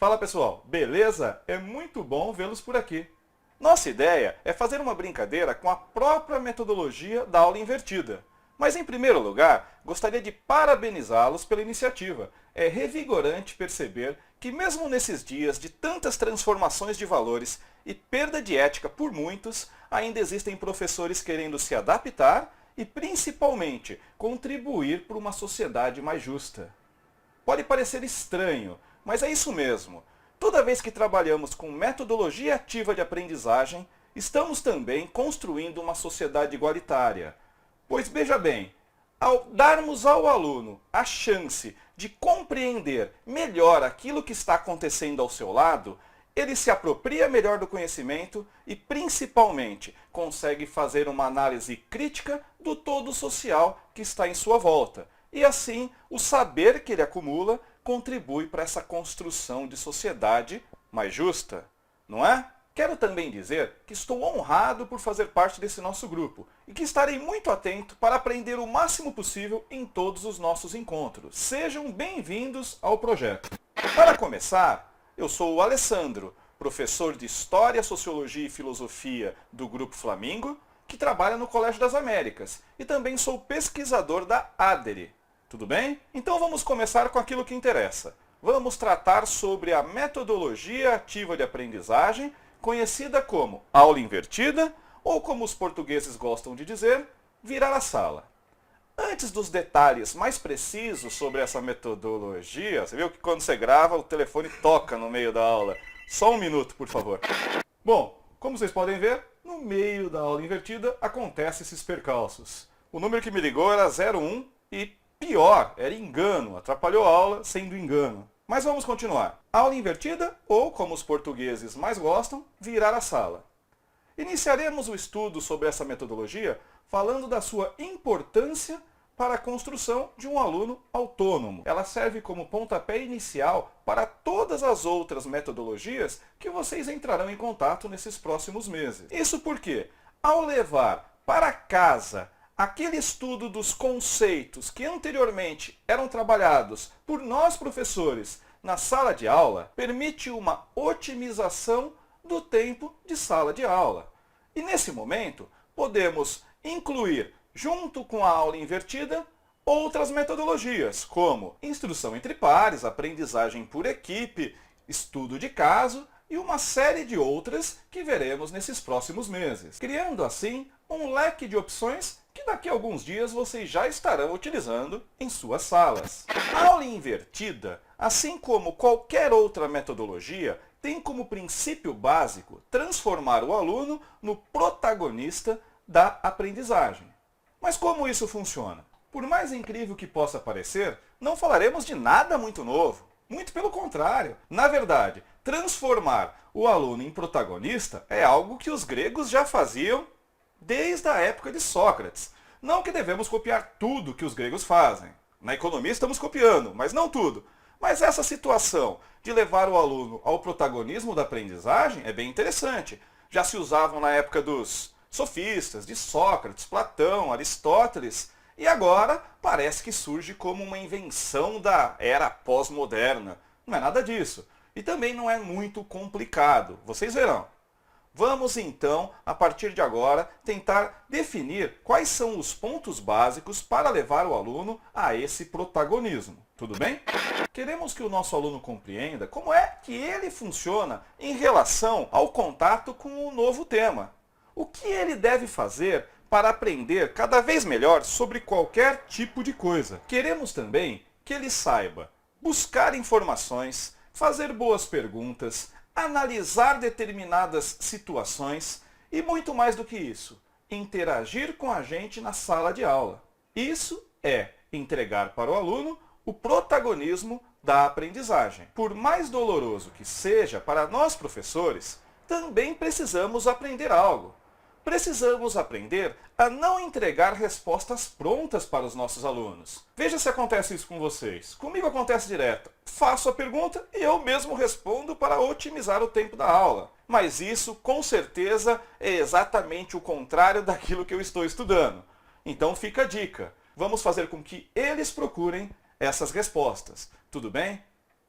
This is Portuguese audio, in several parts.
Fala pessoal, beleza? É muito bom vê-los por aqui. Nossa ideia é fazer uma brincadeira com a própria metodologia da aula invertida. Mas em primeiro lugar, gostaria de parabenizá-los pela iniciativa. É revigorante perceber que mesmo nesses dias de tantas transformações de valores e perda de ética por muitos, ainda existem professores querendo se adaptar e principalmente contribuir para uma sociedade mais justa. Pode parecer estranho, mas é isso mesmo. Toda vez que trabalhamos com metodologia ativa de aprendizagem, estamos também construindo uma sociedade igualitária. Pois veja bem, ao darmos ao aluno a chance de compreender melhor aquilo que está acontecendo ao seu lado, ele se apropria melhor do conhecimento e, principalmente, consegue fazer uma análise crítica do todo social que está em sua volta. E assim, o saber que ele acumula contribui para essa construção de sociedade mais justa, não é? Quero também dizer que estou honrado por fazer parte desse nosso grupo e que estarei muito atento para aprender o máximo possível em todos os nossos encontros. Sejam bem-vindos ao projeto. Para começar, eu sou o Alessandro, professor de História, Sociologia e Filosofia do Grupo Flamingo, que trabalha no Colégio das Américas, e também sou pesquisador da ADERE. Tudo bem? Então vamos começar com aquilo que interessa. Vamos tratar sobre a metodologia ativa de aprendizagem, conhecida como aula invertida, ou como os portugueses gostam de dizer, virar a sala. Antes dos detalhes mais precisos sobre essa metodologia, você viu que quando você grava o telefone toca no meio da aula. Só um minuto, por favor. Bom, como vocês podem ver, no meio da aula invertida acontecem esses percalços. O número que me ligou era 01 e pior, era engano, atrapalhou a aula sendo engano. Mas vamos continuar. Aula invertida, ou como os portugueses mais gostam, virar a sala. Iniciaremos o estudo sobre essa metodologia falando da sua importância para a construção de um aluno autônomo. Ela serve como pontapé inicial para todas as outras metodologias que vocês entrarão em contato nesses próximos meses. Isso porque, ao levar para casa aquele estudo dos conceitos que anteriormente eram trabalhados por nós professores na sala de aula, permite uma otimização do tempo de sala de aula. E nesse momento, podemos incluir, junto com a aula invertida, outras metodologias, como instrução entre pares, aprendizagem por equipe, estudo de caso e uma série de outras que veremos nesses próximos meses, criando assim um leque de opções que daqui a alguns dias vocês já estarão utilizando em suas salas. A aula invertida, assim como qualquer outra metodologia, tem como princípio básico transformar o aluno no protagonista da aprendizagem. Mas como isso funciona? Por mais incrível que possa parecer, não falaremos de nada muito novo. Muito pelo contrário. Na verdade, transformar o aluno em protagonista é algo que os gregos já faziam desde a época de Sócrates. Não que devemos copiar tudo que os gregos fazem. Na economia estamos copiando, mas não tudo. Mas essa situação de levar o aluno ao protagonismo da aprendizagem é bem interessante. Já se usavam na época dos sofistas, de Sócrates, Platão, Aristóteles, e agora parece que surge como uma invenção da era pós-moderna. Não é nada disso. E também não é muito complicado. Vocês verão. Vamos então, a partir de agora, tentar definir quais são os pontos básicos para levar o aluno a esse protagonismo. Tudo bem? Queremos que o nosso aluno compreenda como é que ele funciona em relação ao contato com o novo tema. O que ele deve fazer para aprender cada vez melhor sobre qualquer tipo de coisa. Queremos também que ele saiba buscar informações, fazer boas perguntas, analisar determinadas situações e muito mais do que isso, interagir com a gente na sala de aula. Isso é entregar para o aluno o protagonismo da aprendizagem. Por mais doloroso que seja para nós professores, também precisamos aprender algo. Precisamos aprender a não entregar respostas prontas para os nossos alunos. Veja se acontece isso com vocês. Comigo acontece direto. Faço a pergunta e eu mesmo respondo para otimizar o tempo da aula. Mas isso, com certeza, é exatamente o contrário daquilo que eu estou estudando. Então fica a dica. Vamos fazer com que eles procurem essas respostas. Tudo bem?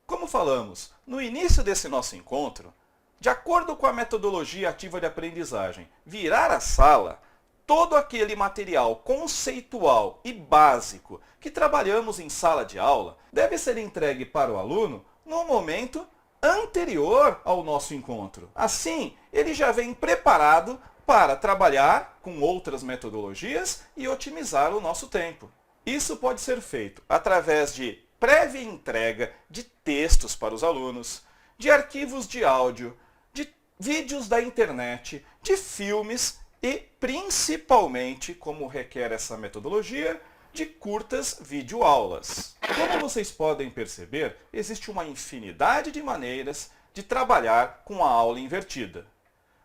Como falamos no início desse nosso encontro, de acordo com a metodologia ativa de aprendizagem Virar a Sala, todo aquele material conceitual e básico que trabalhamos em sala de aula deve ser entregue para o aluno no momento anterior ao nosso encontro. Assim, ele já vem preparado para trabalhar com outras metodologias e otimizar o nosso tempo. Isso pode ser feito através de prévia entrega de textos para os alunos, de arquivos de áudio, de vídeos da internet, de filmes e, principalmente, como requer essa metodologia, de curtas videoaulas. Como vocês podem perceber, existe uma infinidade de maneiras de trabalhar com a aula invertida.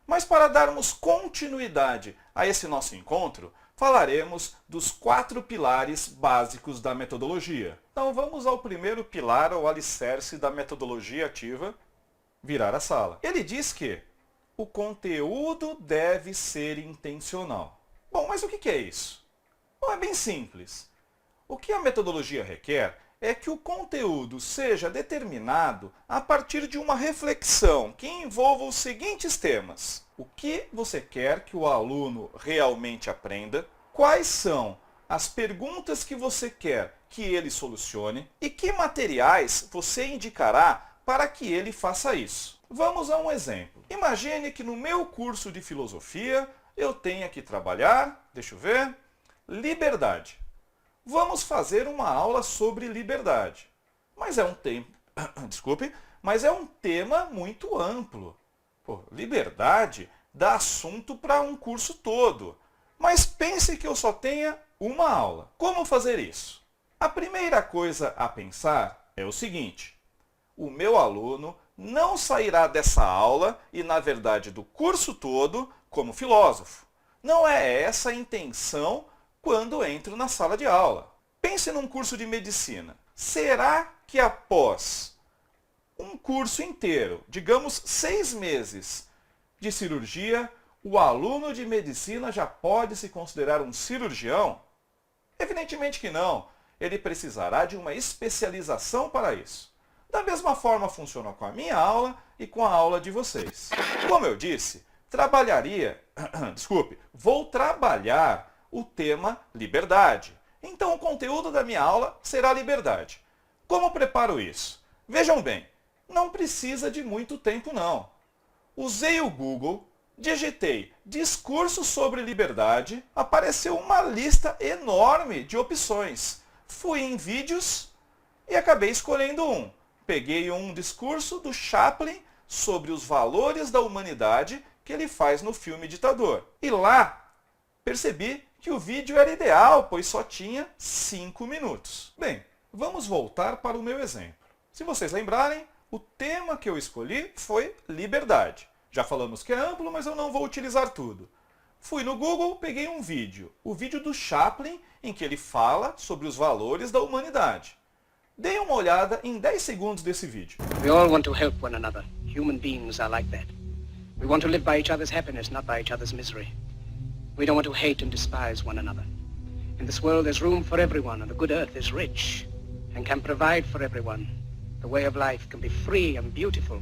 Mas para darmos continuidade a esse nosso encontro, falaremos dos 4 pilares básicos da metodologia. Então vamos ao primeiro pilar, ou alicerce da metodologia ativa, Virar a Sala. Ele diz que o conteúdo deve ser intencional. Bom, mas o que é isso? Bom, é bem simples. O que a metodologia requer é que o conteúdo seja determinado a partir de uma reflexão que envolva os seguintes temas. O que você quer que o aluno realmente aprenda? Quais são as perguntas que você quer que ele solucione? E que materiais você indicará para que ele faça isso? Vamos a um exemplo. Imagine que no meu curso de filosofia eu tenha que trabalhar, liberdade. Vamos fazer uma aula sobre liberdade. Mas é um tema, mas é um tema muito amplo. Liberdade dá assunto para um curso todo. Mas pense que eu só tenha uma aula. Como fazer isso? A primeira coisa a pensar é o seguinte: o meu aluno não sairá dessa aula e, na verdade, do curso todo como filósofo. Não é essa a intenção quando entro na sala de aula. Pense num curso de medicina. Será que após um curso inteiro, digamos 6 meses de cirurgia, o aluno de medicina já pode se considerar um cirurgião? Evidentemente que não. Ele precisará de uma especialização para isso. Da mesma forma funciona com a minha aula e com a aula de vocês. Como eu disse, vou trabalhar o tema liberdade. Então o conteúdo da minha aula será liberdade. Como preparo isso? Vejam bem, não precisa de muito tempo não. Usei o Google, digitei discurso sobre liberdade, apareceu uma lista enorme de opções. Fui em vídeos e acabei escolhendo um. Peguei um discurso do Chaplin sobre os valores da humanidade que ele faz no filme Ditador. E lá percebi que o vídeo era ideal, pois só tinha 5 minutos. Bem, vamos voltar para o meu exemplo. Se vocês lembrarem, o tema que eu escolhi foi liberdade. Já falamos que é amplo, mas eu não vou utilizar tudo. Fui no Google, peguei um vídeo, o vídeo do Chaplin, em que ele fala sobre os valores da humanidade. Dei uma olhada em 10 segundos desse vídeo. We all want to help one another. Human beings are like that. We want to live by each other's happiness, not by each other's misery. We don't want to hate and despise one another. In this world there's room for everyone, and the good earth is rich and can provide for everyone. The way of life can be free and beautiful,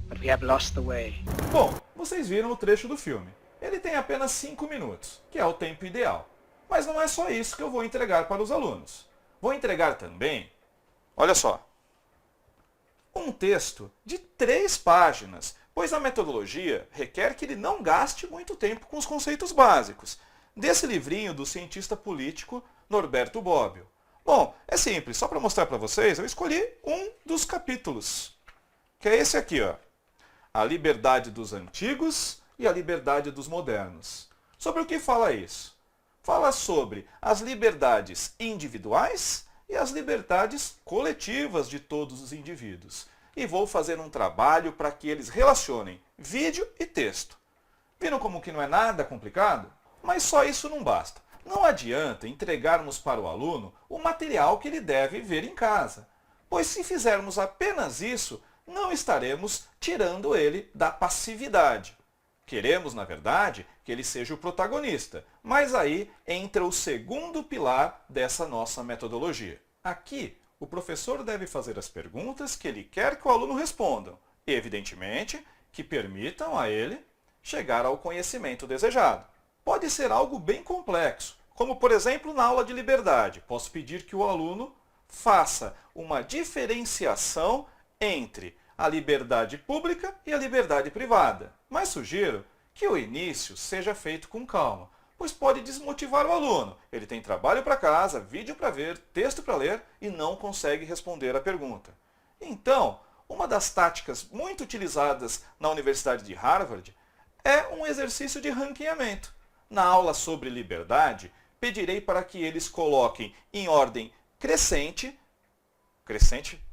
but we have lost the way. Bom, vocês viram o trecho do filme. Ele tem apenas 5 minutos, que é o tempo ideal. Mas não é só isso que eu vou entregar para os alunos. Vou entregar também, olha só, um texto de 3 páginas, pois a metodologia requer que ele não gaste muito tempo com os conceitos básicos. Desse livrinho do cientista político Norberto Bobbio. Bom, é simples, só para mostrar para vocês, eu escolhi um dos capítulos, que é esse aqui, ó. A liberdade dos antigos e a liberdade dos modernos. Sobre o que fala isso? Fala sobre as liberdades individuais e as liberdades coletivas de todos os indivíduos. E vou fazer um trabalho para que eles relacionem vídeo e texto. Viram como que não é nada complicado? Mas só isso não basta. Não adianta entregarmos para o aluno o material que ele deve ver em casa. Pois se fizermos apenas isso, não estaremos tirando ele da passividade. Queremos, na verdade, que ele seja o protagonista, mas aí entra o segundo pilar dessa nossa metodologia. Aqui, o professor deve fazer as perguntas que ele quer que o aluno responda, e, evidentemente, que permitam a ele chegar ao conhecimento desejado. Pode ser algo bem complexo, como, por exemplo, na aula de liberdade. Posso pedir que o aluno faça uma diferenciação entre a liberdade pública e a liberdade privada. Mas sugiro que o início seja feito com calma, pois pode desmotivar o aluno. Ele tem trabalho para casa, vídeo para ver, texto para ler e não consegue responder a pergunta. Então, uma das táticas muito utilizadas na Universidade de Harvard é um exercício de ranqueamento. Na aula sobre liberdade, pedirei para que eles coloquem em ordem crescente,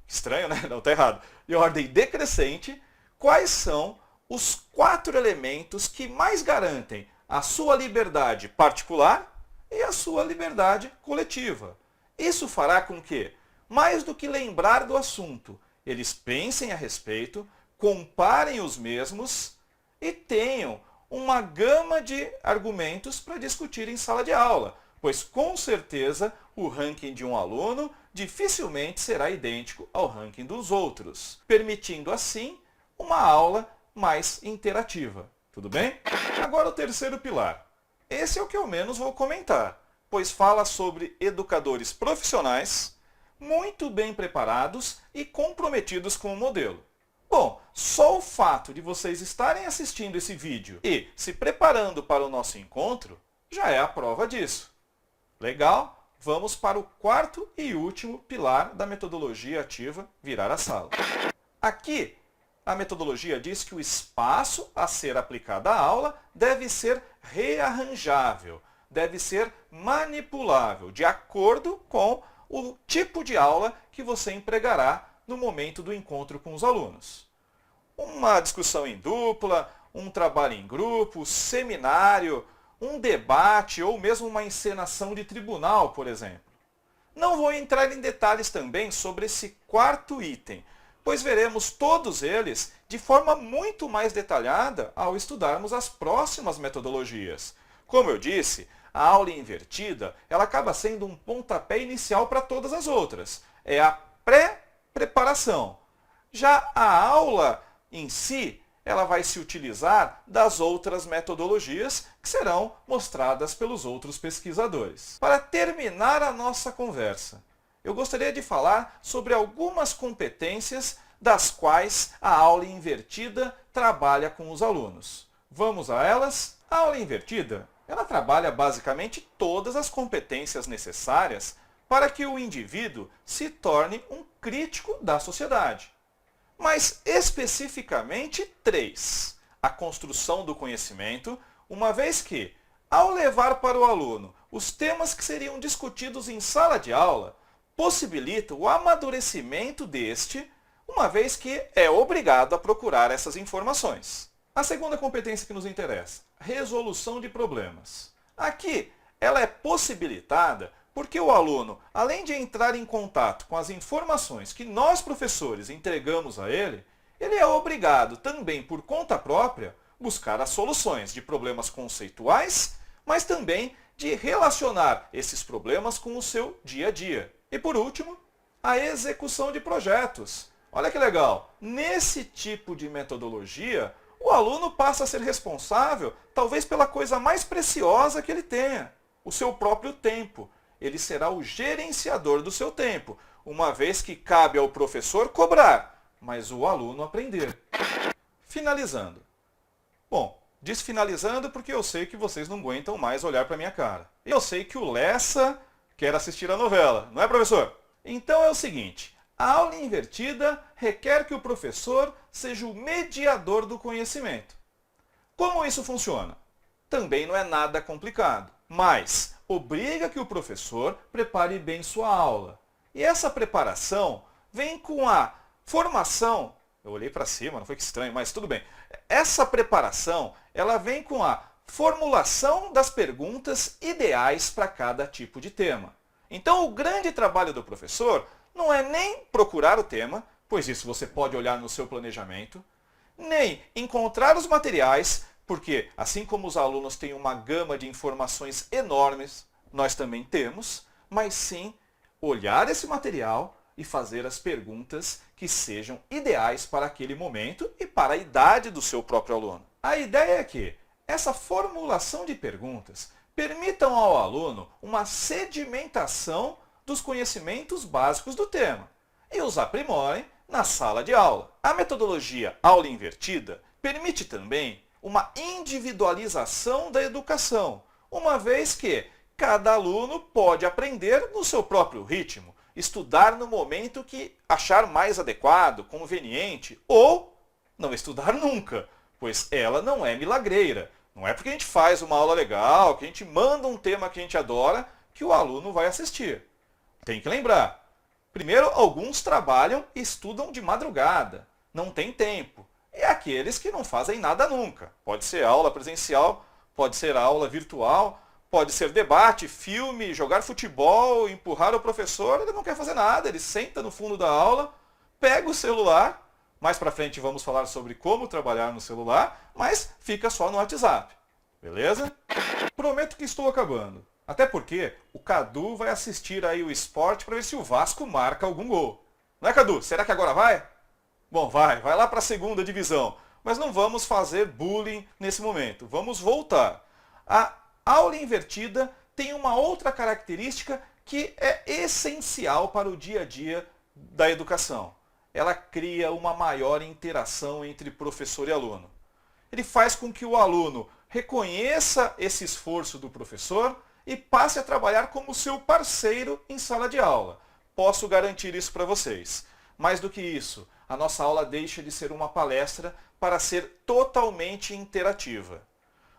estranho, né? Não, está errado. Em ordem decrescente, quais são os 4 elementos que mais garantem a sua liberdade particular e a sua liberdade coletiva. Isso fará com que, mais do que lembrar do assunto, eles pensem a respeito, comparem os mesmos e tenham uma gama de argumentos para discutir em sala de aula, pois com certeza o ranking de um aluno dificilmente será idêntico ao ranking dos outros, permitindo assim uma aula mais interativa. Tudo bem? Agora o terceiro pilar. Esse é o que eu menos vou comentar, pois fala sobre educadores profissionais muito bem preparados e comprometidos com o modelo. Bom, só o fato de vocês estarem assistindo esse vídeo e se preparando para o nosso encontro já é a prova disso. Legal? Vamos para o 4º e último pilar da metodologia ativa Virar a Sala. Aqui, a metodologia diz que o espaço a ser aplicado à aula deve ser rearranjável, deve ser manipulável, de acordo com o tipo de aula que você empregará no momento do encontro com os alunos. Uma discussão em dupla, um trabalho em grupo, seminário, um debate ou mesmo uma encenação de tribunal, por exemplo. Não vou entrar em detalhes também sobre esse 4º item, pois veremos todos eles de forma muito mais detalhada ao estudarmos as próximas metodologias. Como eu disse, a aula invertida ela acaba sendo um pontapé inicial para todas as outras. É a pré-preparação. Já a aula em si, ela vai se utilizar das outras metodologias que serão mostradas pelos outros pesquisadores. Para terminar a nossa conversa, eu gostaria de falar sobre algumas competências das quais a aula invertida trabalha com os alunos. Vamos a elas? A aula invertida, ela trabalha basicamente todas as competências necessárias para que o indivíduo se torne um crítico da sociedade. Mas especificamente 3. A construção do conhecimento, uma vez que, ao levar para o aluno os temas que seriam discutidos em sala de aula, possibilita o amadurecimento deste, uma vez que é obrigado a procurar essas informações. A segunda competência que nos interessa, resolução de problemas. Aqui, ela é possibilitada porque o aluno, além de entrar em contato com as informações que nós, professores, entregamos a ele, ele é obrigado também, por conta própria, buscar as soluções de problemas conceituais, mas também de relacionar esses problemas com o seu dia a dia. E por último, a execução de projetos. Olha que legal! Nesse tipo de metodologia, o aluno passa a ser responsável, talvez pela coisa mais preciosa que ele tenha, o seu próprio tempo. Ele será o gerenciador do seu tempo, uma vez que cabe ao professor cobrar, mas o aluno aprender. Finalizando. Bom, disse finalizando porque eu sei que vocês não aguentam mais olhar para minha cara. Eu sei que o Lessa quer assistir a novela, não é, professor? Então é o seguinte, a aula invertida requer que o professor seja o mediador do conhecimento. Como isso funciona? Também não é nada complicado, mas obriga que o professor prepare bem sua aula. E essa preparação vem com a formação. Eu olhei para cima, não foi que estranho, mas tudo bem. Essa preparação, ela vem com a formulação das perguntas ideais para cada tipo de tema. Então, o grande trabalho do professor não é nem procurar o tema, pois isso você pode olhar no seu planejamento, nem encontrar os materiais, porque assim como os alunos têm uma gama de informações enormes, nós também temos, mas sim olhar esse material e fazer as perguntas que sejam ideais para aquele momento e para a idade do seu próprio aluno. A ideia é que essa formulação de perguntas permitam ao aluno uma sedimentação dos conhecimentos básicos do tema e os aprimorem na sala de aula. A metodologia aula invertida permite também uma individualização da educação, uma vez que cada aluno pode aprender no seu próprio ritmo, estudar no momento que achar mais adequado, conveniente, ou não estudar nunca, pois ela não é milagreira. Não é porque a gente faz uma aula legal, que a gente manda um tema que a gente adora, que o aluno vai assistir. Tem que lembrar. Primeiro, alguns trabalham e estudam de madrugada. Não tem tempo. E aqueles que não fazem nada nunca. Pode ser aula presencial, pode ser aula virtual, pode ser debate, filme, jogar futebol, empurrar o professor. Ele não quer fazer nada, ele senta no fundo da aula, pega o celular. Mais para frente vamos falar sobre como trabalhar no celular, mas fica só no WhatsApp. Beleza? Prometo que estou acabando. Até porque o Cadu vai assistir aí o esporte para ver se o Vasco marca algum gol. Não é, Cadu? Será que agora vai? Bom, vai lá para a segunda divisão. Mas não vamos fazer bullying nesse momento. Vamos voltar. A aula invertida tem uma outra característica que é essencial para o dia a dia da educação. Ela cria uma maior interação entre professor e aluno. Ele faz com que o aluno reconheça esse esforço do professor e passe a trabalhar como seu parceiro em sala de aula. Posso garantir isso para vocês. Mais do que isso, a nossa aula deixa de ser uma palestra para ser totalmente interativa.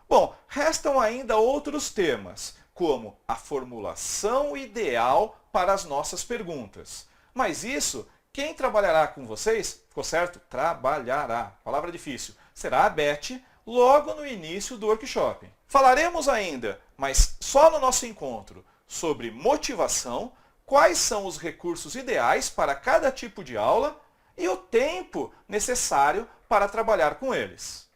Bom, restam ainda outros temas, como a formulação ideal para as nossas perguntas. Mas isso, quem trabalhará com vocês, ficou certo? Trabalhará. Palavra difícil. Será a Beth, logo no início do workshop. Falaremos ainda, mas só no nosso encontro, sobre motivação, quais são os recursos ideais para cada tipo de aula e o tempo necessário para trabalhar com eles.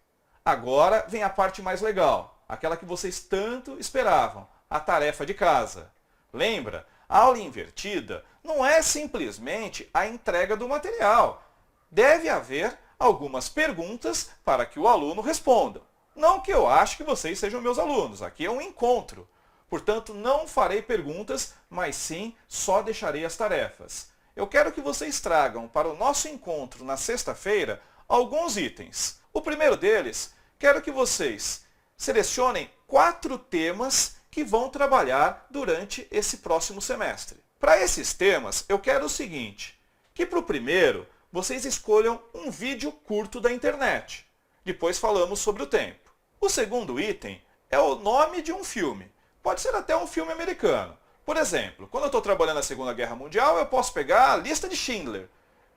Agora vem a parte mais legal, aquela que vocês tanto esperavam, a tarefa de casa. Lembra? A aula invertida não é simplesmente a entrega do material. Deve haver algumas perguntas para que o aluno responda. Não que eu ache que vocês sejam meus alunos, aqui é um encontro. Portanto, não farei perguntas, mas sim só deixarei as tarefas. Eu quero que vocês tragam para o nosso encontro na sexta-feira alguns itens. O primeiro deles, quero que vocês selecionem 4 temas que vão trabalhar durante esse próximo semestre. Para esses temas, eu quero o seguinte, que para o primeiro, vocês escolham um vídeo curto da internet. Depois falamos sobre o tempo. O segundo item é o nome de um filme. Pode ser até um filme americano. Por exemplo, quando eu estou trabalhando na Segunda Guerra Mundial, eu posso pegar a lista de Schindler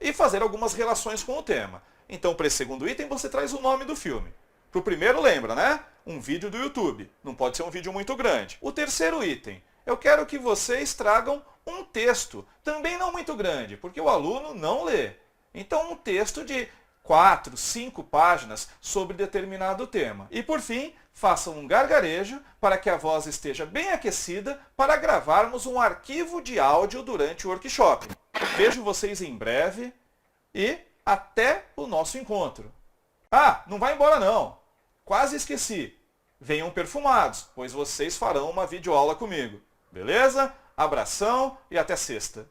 e fazer algumas relações com o tema. Então, para esse segundo item, você traz o nome do filme. Para o primeiro, lembra, né? Um vídeo do YouTube. Não pode ser um vídeo muito grande. O terceiro item, eu quero que vocês tragam um texto, também não muito grande, porque o aluno não lê. Então, um texto de 4, 5 páginas sobre determinado tema. E, por fim, façam um gargarejo para que a voz esteja bem aquecida para gravarmos um arquivo de áudio durante o workshop. Vejo vocês em breve e até o nosso encontro. Ah, não vai embora não. Quase esqueci. Venham perfumados, pois vocês farão uma videoaula comigo. Beleza? Abração e até sexta.